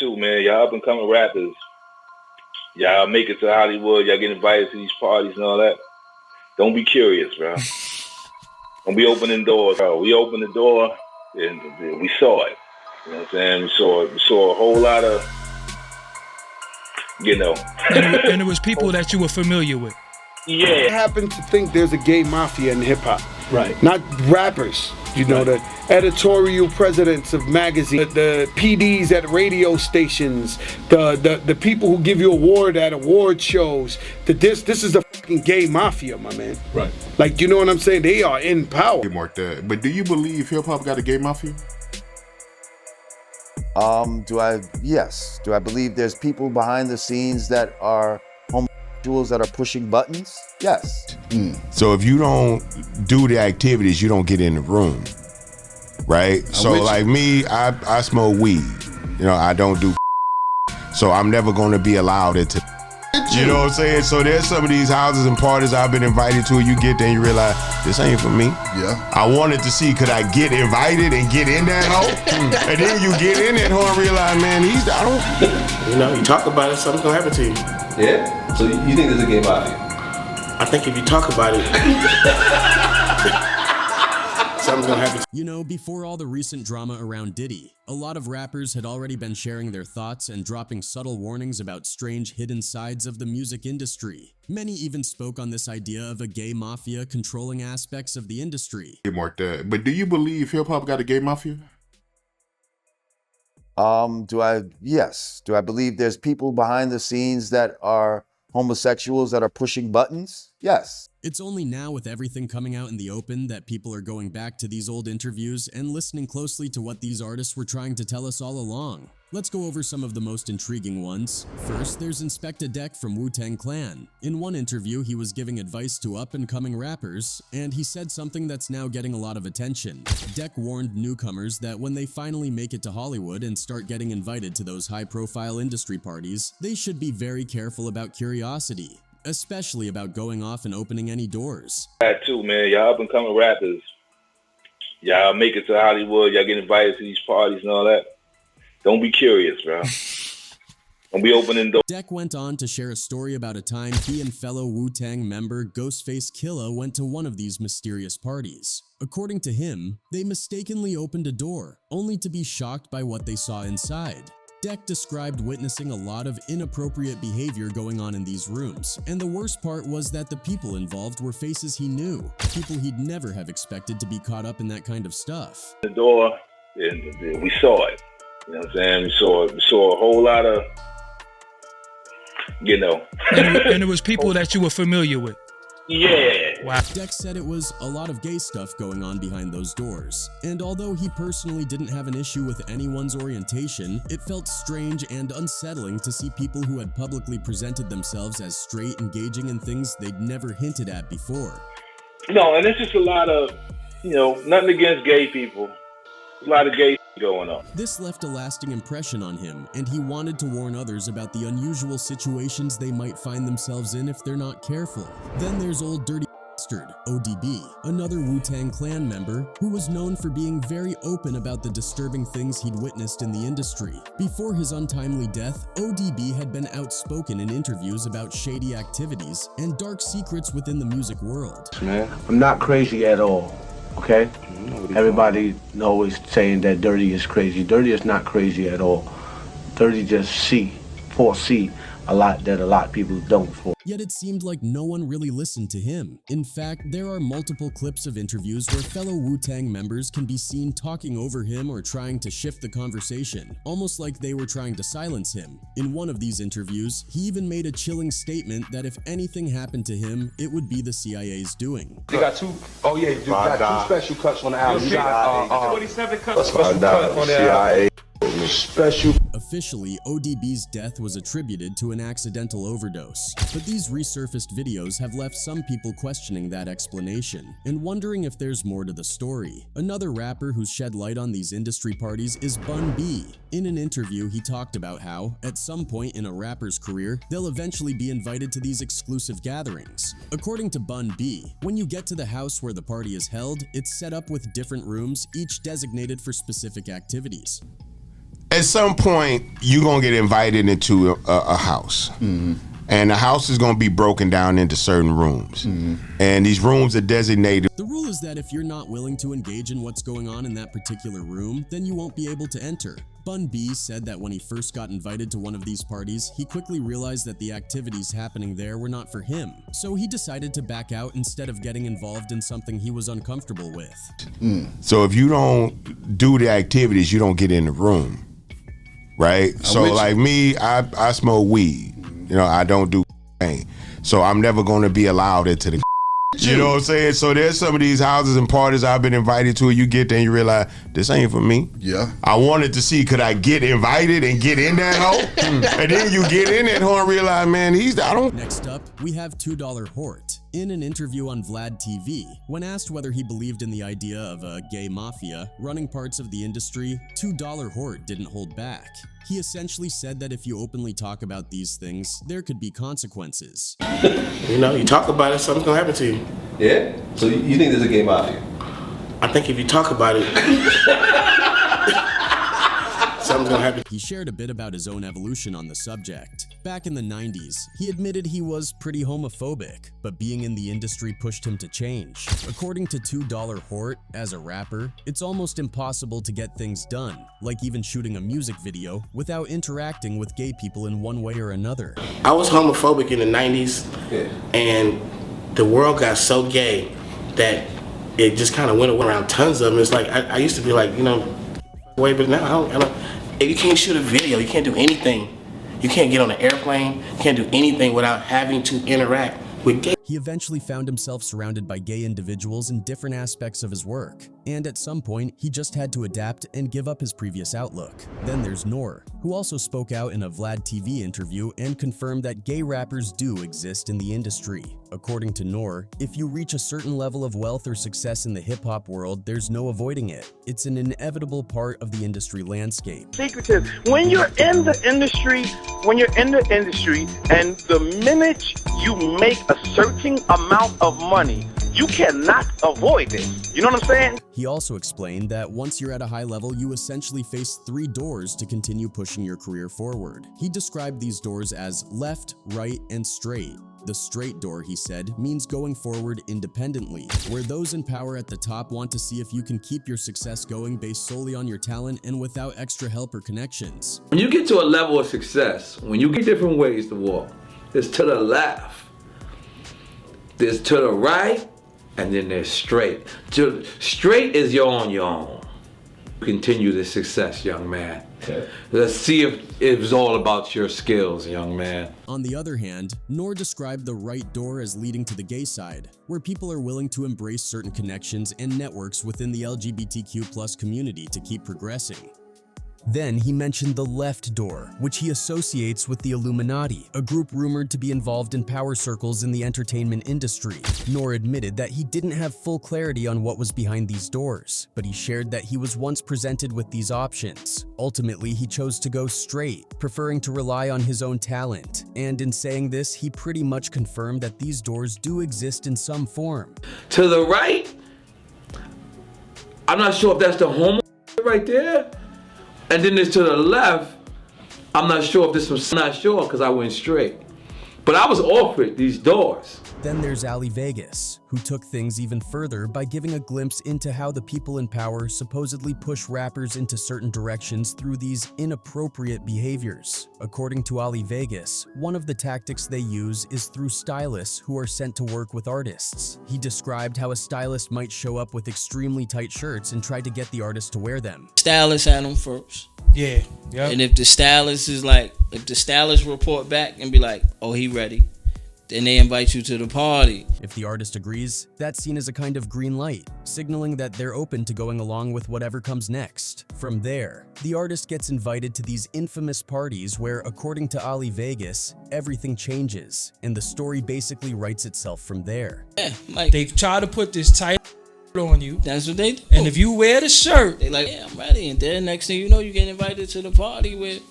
too, man. Y'all up and coming rappers. Y'all make it to Hollywood. Y'all get invited to these parties and all that. Don't be curious, bro. Don't be opening doors, bro. We opened the door and we saw it. You know what I'm saying? We saw a whole lot of, you know. and it was people that you were familiar with. Yeah. I happen to think there's a gay mafia in hip hop. Right. Not rappers. You know, the editorial presidents of magazines, the PDs at radio stations, the people who give you award at award shows. This is the fucking gay mafia, my man. Right. Like, you know what I'm saying? They are in power. But do you believe hip hop got a gay mafia? Yes. Do I believe there's people behind the scenes that are homosexuals that are pushing buttons? Yes. So if you don't do the activities, you don't get in the room, right? So like me, I smoke weed. You know, I don't do so I'm never going to be allowed into. You know what I'm saying? So there's some of these houses and parties I've been invited to, you get there and you realize, this ain't for me. Yeah. I wanted to see, could I get invited and get in that hole? And then you get in that hole and realize, man, I don't. You know, you talk about it, something's gonna happen to you. Yeah? So you think there's a gay mafia? I think if you talk about it, something's gonna happen to you. You know, before all the recent drama around Diddy, a lot of rappers had already been sharing their thoughts and dropping subtle warnings about strange hidden sides of the music industry. Many even spoke on this idea of a gay mafia controlling aspects of the industry. But do you believe hip hop got a gay mafia? Yes. Do I believe there's people behind the scenes that are homosexuals that are pushing buttons? Yes. It's only now, with everything coming out in the open, that people are going back to these old interviews and listening closely to what these artists were trying to tell us all along. Let's go over some of the most intriguing ones. First, there's Inspector Deck from Wu-Tang Clan. In one interview, he was giving advice to up-and-coming rappers, and he said something that's now getting a lot of attention. Deck warned newcomers that when they finally make it to Hollywood and start getting invited to those high-profile industry parties, they should be very careful about curiosity, especially about going off and opening any doors. That too, man. Y'all up and coming rappers. Y'all make it to Hollywood. Y'all get invited to these parties and all that. Don't be curious, bro. Don't be opening doors. Deck went on to share a story about a time he and fellow Wu-Tang member Ghostface Killah went to one of these mysterious parties. According to him, they mistakenly opened a door, only to be shocked by what they saw inside. Deck described witnessing a lot of inappropriate behavior going on in these rooms, and the worst part was that the people involved were faces he knew, people he'd never have expected to be caught up in that kind of stuff. The door, and we saw it. You know what I'm saying? We saw a whole lot of, you know. and it was people that you were familiar with. Yeah. Wow. Deck said it was a lot of gay stuff going on behind those doors, and although he personally didn't have an issue with anyone's orientation, it felt strange and unsettling to see people who had publicly presented themselves as straight engaging in things they'd never hinted at before. No, and it's just a lot of, you know, nothing against gay people. A lot of gay going on. This left a lasting impression on him, and he wanted to warn others about the unusual situations they might find themselves in if they're not careful. Then there's Old Dirty Bastard, ODB, another Wu-Tang Clan member who was known for being very open about the disturbing things he'd witnessed in the industry. Before his untimely death, ODB had been outspoken in interviews about shady activities and dark secrets within the music world. Man, I'm not crazy at all, okay? Everybody always saying that Dirty is crazy. Dirty is not crazy at all. Dirty just foresee a lot that a lot of people don't foresee. Yet it seemed like no one really listened to him. In fact, there are multiple clips of interviews where fellow Wu-Tang members can be seen talking over him or trying to shift the conversation, almost like they were trying to silence him. In one of these interviews, he even made a chilling statement that if anything happened to him, it would be the CIA's doing. You got two, oh yeah, you got two special cuts on the album. You got 27 cuts, special cut on the album. Special. Officially, ODB's death was attributed to an accidental overdose, but these resurfaced videos have left some people questioning that explanation and wondering if there's more to the story. Another rapper who's shed light on these industry parties is Bun B. In an interview, he talked about how, at some point in a rapper's career, they'll eventually be invited to these exclusive gatherings. According to Bun B, when you get to the house where the party is held, it's set up with different rooms, each designated for specific activities. at some point, you're going to get invited into a house. Mm-hmm. And the house is going to be broken down into certain rooms. Mm-hmm. And these rooms are designated. The rule is that if you're not willing to engage in what's going on in that particular room, then you won't be able to enter. Bun B said that when he first got invited to one of these parties, he quickly realized that the activities happening there were not for him. So he decided to back out instead of getting involved in something he was uncomfortable with. So if you don't do the activities, you don't get in the room, right? So like me, I smoke weed. You know, I don't do thing. So I'm never going to be allowed into the you know what I'm saying? So there's some of these houses and parties I've been invited to, and you get there and you realize, this ain't for me. Yeah. I wanted to see, could I get invited and get in that hole? And then you get in that hole and realize, man, I don't. Next up, we have $2 Hort. In an interview on Vlad TV, when asked whether he believed in the idea of a gay mafia running parts of the industry, $2 Hort didn't hold back. He essentially said that if you openly talk about these things, there could be consequences. You know, you talk about it, something's gonna happen to you. Yeah? So you think there's a gay mafia? I think if you talk about it, something's gonna happen. He shared a bit about his own evolution on the subject. Back in the 90s, he admitted he was pretty homophobic, but being in the industry pushed him to change. According to $2 Hort, as a rapper, it's almost impossible to get things done, like even shooting a music video, without interacting with gay people in one way or another. I was homophobic in the 90s, and the world got so gay that it just kind of went around tons of them. It's like, I used to be like, you know, way, but now I don't. You can't shoot a video, you can't do anything. You can't get on an airplane, you can't do anything without having to interact with gay. He eventually found himself surrounded by gay individuals in different aspects of his work, and at some point, he just had to adapt and give up his previous outlook. Then there's Noor, who also spoke out in a Vlad TV interview and confirmed that gay rappers do exist in the industry. According to Noor, if you reach a certain level of wealth or success in the hip-hop world, there's no avoiding it. It's an inevitable part of the industry landscape. Secretive. When you're in the industry, and the minute you make a certain amount of money, you cannot avoid it. You know what I'm saying? He also explained that once you're at a high level, you essentially face 3 doors to continue pushing your career forward. He described these doors as left, right, and straight. The straight door, he said, means going forward independently, where those in power at the top want to see if you can keep your success going based solely on your talent and without extra help or connections. When you get to a level of success, when you get different ways to walk, there's to the left, there's to the right, and then there's straight. Straight is you're on your own. Continue the success, young man. Okay. Let's see if it's all about your skills, young man. On the other hand, Noor described the right door as leading to the gay side, where people are willing to embrace certain connections and networks within the LGBTQ+ community to keep progressing. Then he mentioned the left door, which he associates with the Illuminati, a group rumored to be involved in power circles in the entertainment industry. Noor admitted that he didn't have full clarity on what was behind these doors, but he shared that he was once presented with these options. Ultimately, he chose to go straight, preferring to rely on his own talent. And in saying this, he pretty much confirmed that these doors do exist in some form. To the right, I'm not sure if that's the homo right there. And then there's to the left, I'm not sure if this was, not sure because I went straight. But I was offered these doors. Then there's Ali Vegas, who took things even further by giving a glimpse into how the people in power supposedly push rappers into certain directions through these inappropriate behaviors. According to Ali Vegas, one of the tactics they use is through stylists who are sent to work with artists. He described how a stylist might show up with extremely tight shirts and try to get the artist to wear them. Stylist had them first. Yeah. And if the stylist is like, if the stylist report back and be like, oh, he ready, then they invite you to the party. If the artist agrees, that's seen as a kind of green light, signaling that they're open to going along with whatever comes next. From there, the artist gets invited to these infamous parties where, according to Ali Vegas, everything changes, and the story basically writes itself from there. Yeah, like they try to put this tight on you. That's what they do. And if you wear the shirt, they like, yeah, I'm ready. And then next thing you know, you get invited to the party with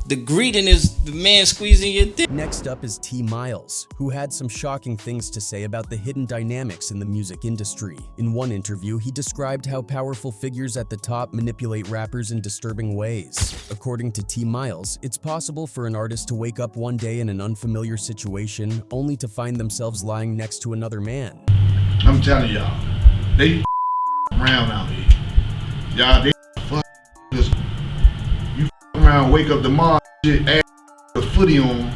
The greeting is the man squeezing your dick. Next up is T. Miles, who had some shocking things to say about the hidden dynamics in the music industry. In one interview, he described how powerful figures at the top manipulate rappers in disturbing ways. According to T. Miles, it's possible for an artist to wake up one day in an unfamiliar situation only to find themselves lying next to another man. I'm telling y'all, they around out here. Y'all, they this. You around, wake up tomorrow, shit, ass a footy on,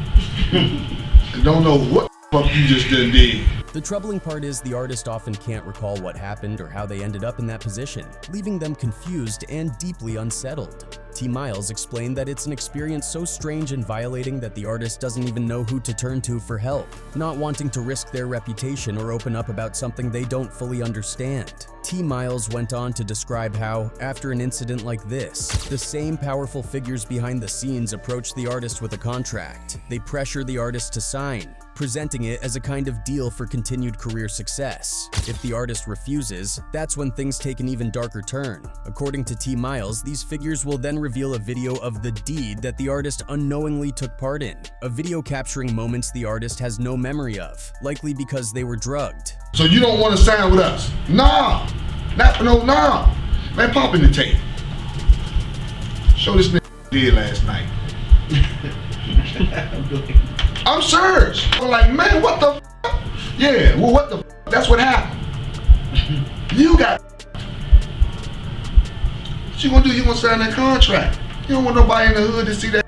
and don't know what the fuck you just done did. The troubling part is the artist often can't recall what happened or how they ended up in that position, leaving them confused and deeply unsettled. T. Miles explained that it's an experience so strange and violating that the artist doesn't even know who to turn to for help, not wanting to risk their reputation or open up about something they don't fully understand. T. Miles went on to describe how, after an incident like this, the same powerful figures behind the scenes approach the artist with a contract. They pressure the artist to sign, presenting it as a kind of deal for continued career success. If the artist refuses, that's when things take an even darker turn. According to T. Miles, these figures will then reveal a video of the deed that the artist unknowingly took part in, a video capturing moments the artist has no memory of, likely because they were drugged. So you don't want to sign with us? Nah, nah. Man, pop in the tape. Show this nigga did last night. I'm serious. I'm like, man, what the f? Yeah, well, what the f? That's what happened. You got what you gonna do? You gonna sign that contract. You don't want nobody in the hood to see that.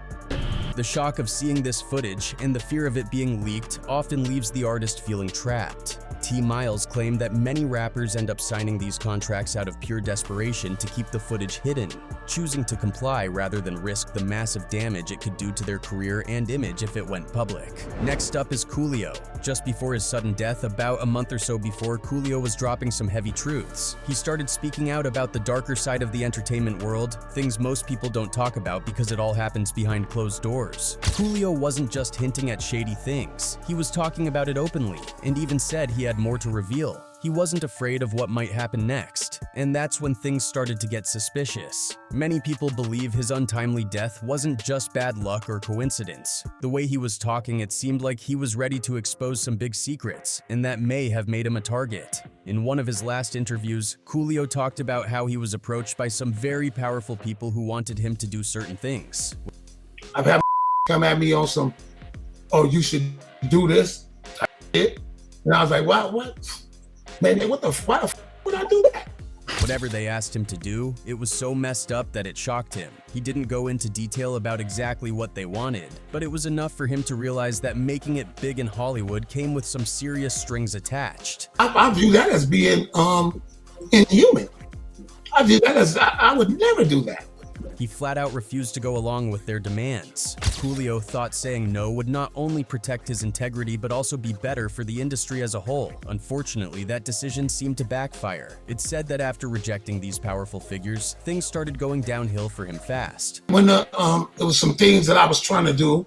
The shock of seeing this footage and the fear of it being leaked often leaves the artist feeling trapped. T. Miles claimed that many rappers end up signing these contracts out of pure desperation to keep the footage hidden, choosing to comply rather than risk the massive damage it could do to their career and image if it went public. Next up is Coolio. Just before his sudden death, about a month or so before, Coolio was dropping some heavy truths. He started speaking out about the darker side of the entertainment world, things most people don't talk about because it all happens behind closed doors. Coolio wasn't just hinting at shady things, he was talking about it openly, and even said he had more to reveal. He wasn't afraid of what might happen next, and that's when things started to get suspicious. Many people believe his untimely death wasn't just bad luck or coincidence. The way he was talking, it seemed like he was ready to expose some big secrets, and that may have made him a target. In one of his last interviews, Coolio talked about how he was approached by some very powerful people who wanted him to do certain things. I've had come at me on some, oh, you should do this. And I was like, wow, what? Man, why the f would I do that? Whatever they asked him to do, it was so messed up that it shocked him. He didn't go into detail about exactly what they wanted, but it was enough for him to realize that making it big in Hollywood came with some serious strings attached. I view that as being inhuman. I view that as, I would never do that. He flat out refused to go along with their demands. Coolio thought saying no would not only protect his integrity but also be better for the industry as a whole. Unfortunately, that decision seemed to backfire. It's said that after rejecting these powerful figures, things started going downhill for him fast. When there was some things that I was trying to do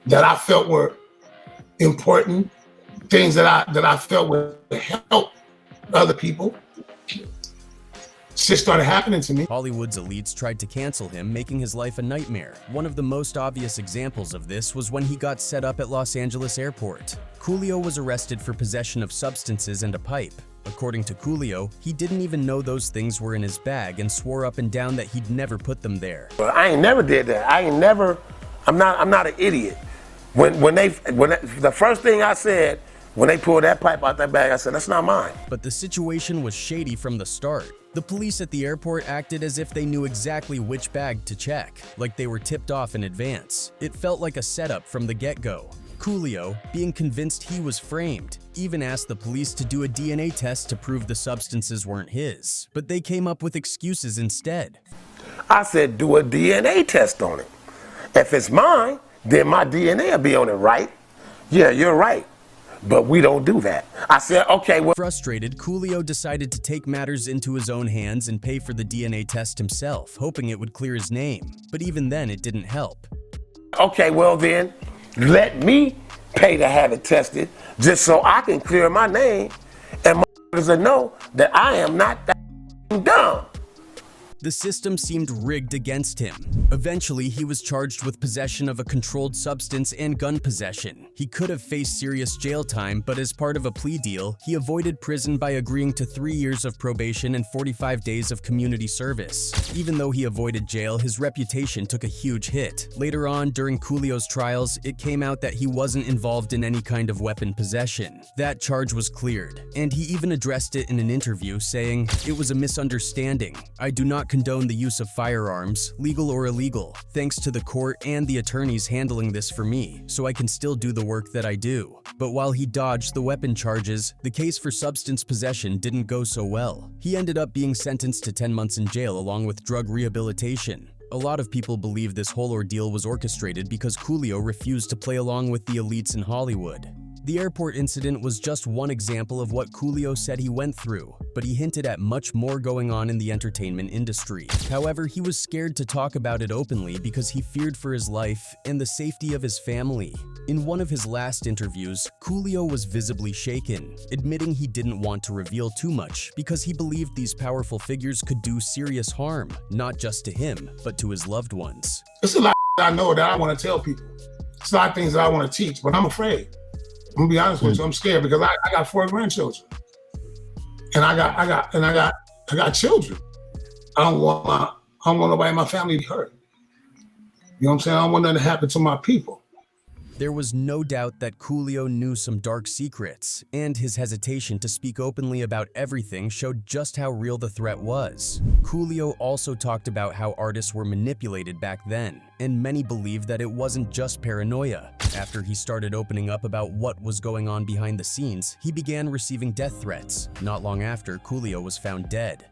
that I felt were important, things that I felt would help other people, shit started happening to me. Hollywood's elites tried to cancel him, making his life a nightmare. One of the most obvious examples of this was when he got set up at Los Angeles Airport. Coolio was arrested for possession of substances and a pipe. According to Coolio, he didn't even know those things were in his bag and swore up and down that he'd never put them there. I ain't never did that. I'm not an idiot. The first thing I said, when they pulled that pipe out that bag, I said, that's not mine. But the situation was shady from the start. The police at the airport acted as if they knew exactly which bag to check, like they were tipped off in advance. It felt like a setup from the get-go. Coolio, being convinced he was framed, even asked the police to do a DNA test to prove the substances weren't his. But they came up with excuses instead. I said, do a DNA test on it. If it's mine, then my DNA will be on it, right? Yeah, you're right. But we don't do that. I said, okay, well. Frustrated, Coolio decided to take matters into his own hands and pay for the DNA test himself, hoping it would clear his name. But even then, it didn't help. Okay, well then, let me pay to have it tested, just so I can clear my name, and motherfuckers will know that I am not that dumb. The system seemed rigged against him. Eventually, he was charged with possession of a controlled substance and gun possession. He could have faced serious jail time, but as part of a plea deal, he avoided prison by agreeing to 3 years of probation and 45 days of community service. Even though he avoided jail, his reputation took a huge hit. Later on, during Coolio's trials, it came out that he wasn't involved in any kind of weapon possession. That charge was cleared, and he even addressed it in an interview, saying, "It was a misunderstanding. I do not condone the use of firearms, legal or illegal, thanks to the court and the attorneys handling this for me, so I can still do the work that I do." But while he dodged the weapon charges, the case for substance possession didn't go so well. He ended up being sentenced to 10 months in jail along with drug rehabilitation. A lot of people believe this whole ordeal was orchestrated because Coolio refused to play along with the elites in Hollywood. The airport incident was just one example of what Coolio said he went through, but he hinted at much more going on in the entertainment industry. However, he was scared to talk about it openly because he feared for his life and the safety of his family. In one of his last interviews, Coolio was visibly shaken, admitting he didn't want to reveal too much because he believed these powerful figures could do serious harm, not just to him, but to his loved ones. There's a lot I know that I want to tell people. It's a lot of things that I want to teach, but I'm afraid. I'm gonna be honest with you, I'm scared because I got 4 grandchildren. And I got children. I don't want nobody in my family to be hurt. You know what I'm saying? I don't want nothing to happen to my people. There was no doubt that Coolio knew some dark secrets, and his hesitation to speak openly about everything showed just how real the threat was. Coolio also talked about how artists were manipulated back then, and many believed that it wasn't just paranoia. After he started opening up about what was going on behind the scenes, he began receiving death threats. Not long after, Coolio was found dead.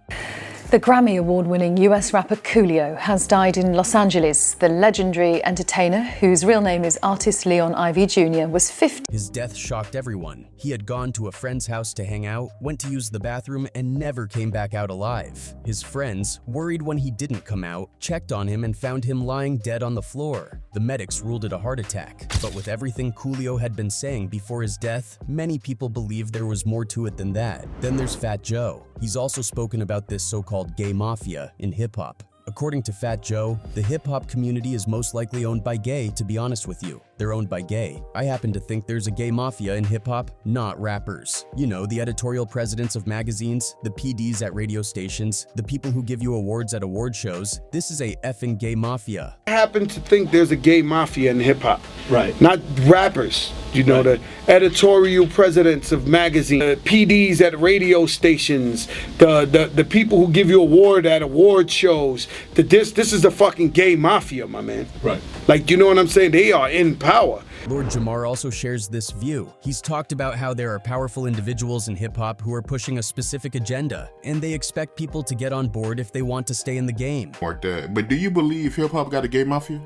The Grammy Award-winning US rapper Coolio has died in Los Angeles. The legendary entertainer, whose real name is Artist Leon Ivy Jr., was 50. His death shocked everyone. He had gone to a friend's house to hang out, went to use the bathroom, and never came back out alive. His friends, worried when he didn't come out, checked on him and found him lying dead on the floor. The medics ruled it a heart attack. But with everything Coolio had been saying before his death, many people believed there was more to it than that. Then there's Fat Joe. He's also spoken about this so-called gay mafia in hip-hop. According to Fat Joe, the hip-hop community is most likely owned by gay, to be honest with you. They're owned by gay. I happen to think there's a gay mafia in hip-hop, not rappers. You know, the editorial presidents of magazines, the PDs at radio stations, the people who give you awards at award shows. This is a effing gay mafia. I happen to think there's a gay mafia in hip-hop. Right. Not rappers. You know, the editorial presidents of magazines, the PDs at radio stations, the people who give you award at award shows. This is the fucking gay mafia, my man. Right. Like, you know what I'm saying? They are in power. Lord Jamar also shares this view. He's talked about how there are powerful individuals in hip-hop who are pushing a specific agenda, and they expect people to get on board if they want to stay in the game. But do you believe hip-hop got a gay mafia?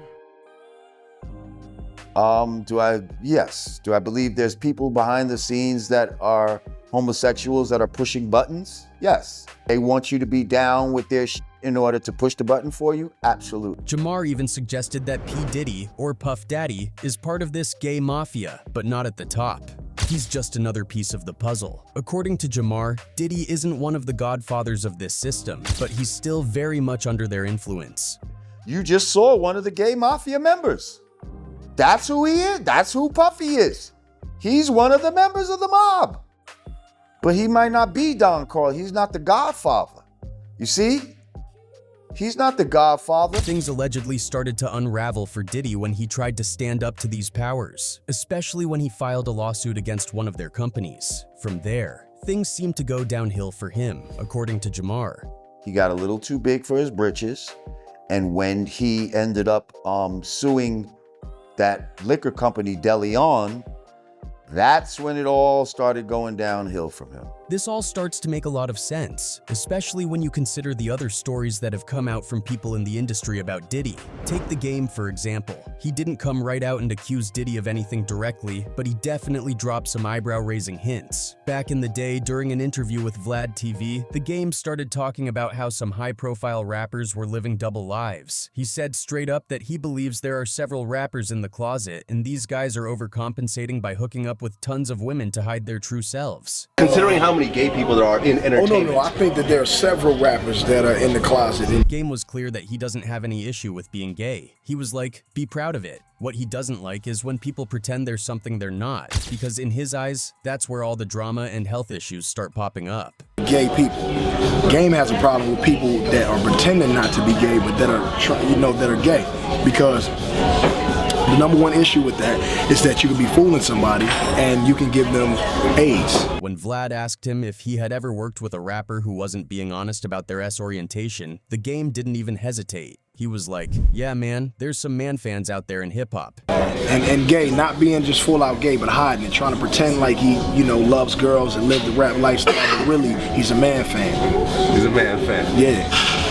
Yes. Do I believe there's people behind the scenes that are homosexuals that are pushing buttons? Yes. They want you to be down with their in order to push the button for you? Absolutely. Jamar even suggested that P. Diddy, or Puff Daddy, is part of this gay mafia, but not at the top. He's just another piece of the puzzle. According to Jamar, Diddy isn't one of the godfathers of this system, but he's still very much under their influence. You just saw one of the gay mafia members. That's who he is. That's who Puffy is. He's one of the members of the mob. But he might not be Don Carl. He's not the godfather. You see? He's not the godfather. Things allegedly started to unravel for Diddy when he tried to stand up to these powers, especially when he filed a lawsuit against one of their companies. From there, things seemed to go downhill for him, according to Jamar. He got a little too big for his britches, and when he ended up suing that liquor company, De Leon, that's when it all started going downhill from him. This all starts to make a lot of sense, especially when you consider the other stories that have come out from people in the industry about Diddy. Take The Game, for example. He didn't come right out and accuse Diddy of anything directly, but he definitely dropped some eyebrow-raising hints. Back in the day, during an interview with Vlad TV, The Game started talking about how some high-profile rappers were living double lives. He said straight up that he believes there are several rappers in the closet, and these guys are overcompensating by hooking up with tons of women to hide their true selves. Considering how many many gay people there are in entertainment. Oh, no, I think that there are several rappers that are in the closet. Game was clear that he doesn't have any issue with being gay. He was like, be proud of it. What he doesn't like is when people pretend they're something they're not, because in his eyes, that's where all the drama and health issues start popping up. Gay people. Game has a problem with people that are pretending not to be gay, but that are, that are gay, because the number one issue with that is that you can be fooling somebody and you can give them AIDS. When Vlad asked him if he had ever worked with a rapper who wasn't being honest about their orientation, the Game didn't even hesitate. He was like, yeah, man, there's some man fans out there in hip-hop. And gay, not being just full-out gay, but hiding it, trying to pretend like he, loves girls and live the rap lifestyle, but really, he's a man fan. He's a man fan. Yeah.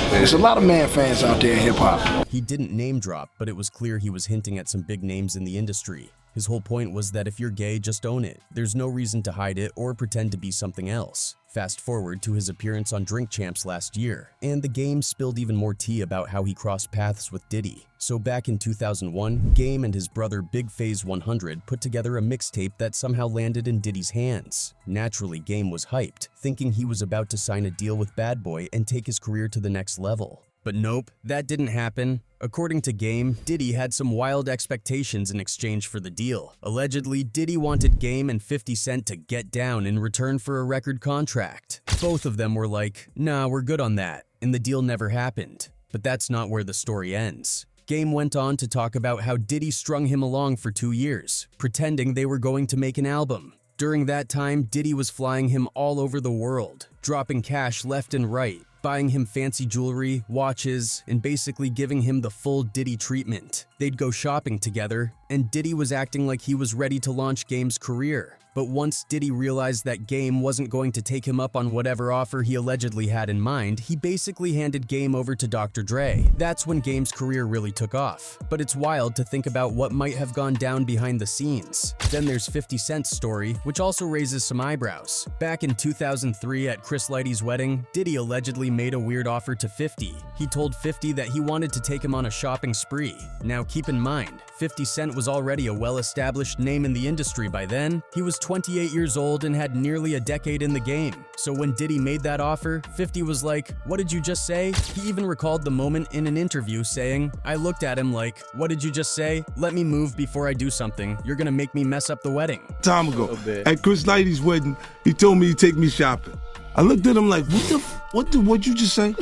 There's a lot of man fans out there in hip-hop. He didn't name drop, but it was clear he was hinting at some big names in the industry. His whole point was that if you're gay, just own it. There's no reason to hide it or pretend to be something else. Fast forward to his appearance on Drink Champs last year, and the Game spilled even more tea about how he crossed paths with Diddy. So back in 2001, Game and his brother Big Phase 100 put together a mixtape that somehow landed in Diddy's hands. Naturally, Game was hyped, thinking he was about to sign a deal with Bad Boy and take his career to the next level. But nope, that didn't happen. According to Game, Diddy had some wild expectations in exchange for the deal. Allegedly, Diddy wanted Game and 50 Cent to get down in return for a record contract. Both of them were like, nah, we're good on that, and the deal never happened. But that's not where the story ends. Game went on to talk about how Diddy strung him along for 2 years, pretending they were going to make an album. During that time, Diddy was flying him all over the world, dropping cash left and right, buying him fancy jewelry, watches, and basically giving him the full Diddy treatment. They'd go shopping together, and Diddy was acting like he was ready to launch Game's career. But once Diddy realized that Game wasn't going to take him up on whatever offer he allegedly had in mind, he basically handed Game over to Dr. Dre. That's when Game's career really took off. But it's wild to think about what might have gone down behind the scenes. Then there's 50 Cent's story, which also raises some eyebrows. Back in 2003 at Chris Lighty's wedding, Diddy allegedly made a weird offer to 50. He told 50 that he wanted to take him on a shopping spree. Now keep in mind, 50 Cent was already a well-established name in the industry by then. He was 28 years old and had nearly a decade in the game. So when Diddy made that offer, 50 was like, what did you just say? He even recalled the moment in an interview saying, I looked at him like, what did you just say? Let me move before I do something. You're gonna make me mess up the wedding. Time ago, at Chris Lighty's wedding, he told me to take me shopping. I looked at him like, what'd you just say?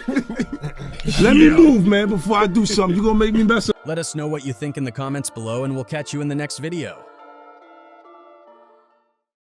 Let me move, man, before I do something. You gonna make me mess up. Let us know what you think in the comments below, and we'll catch you in the next video.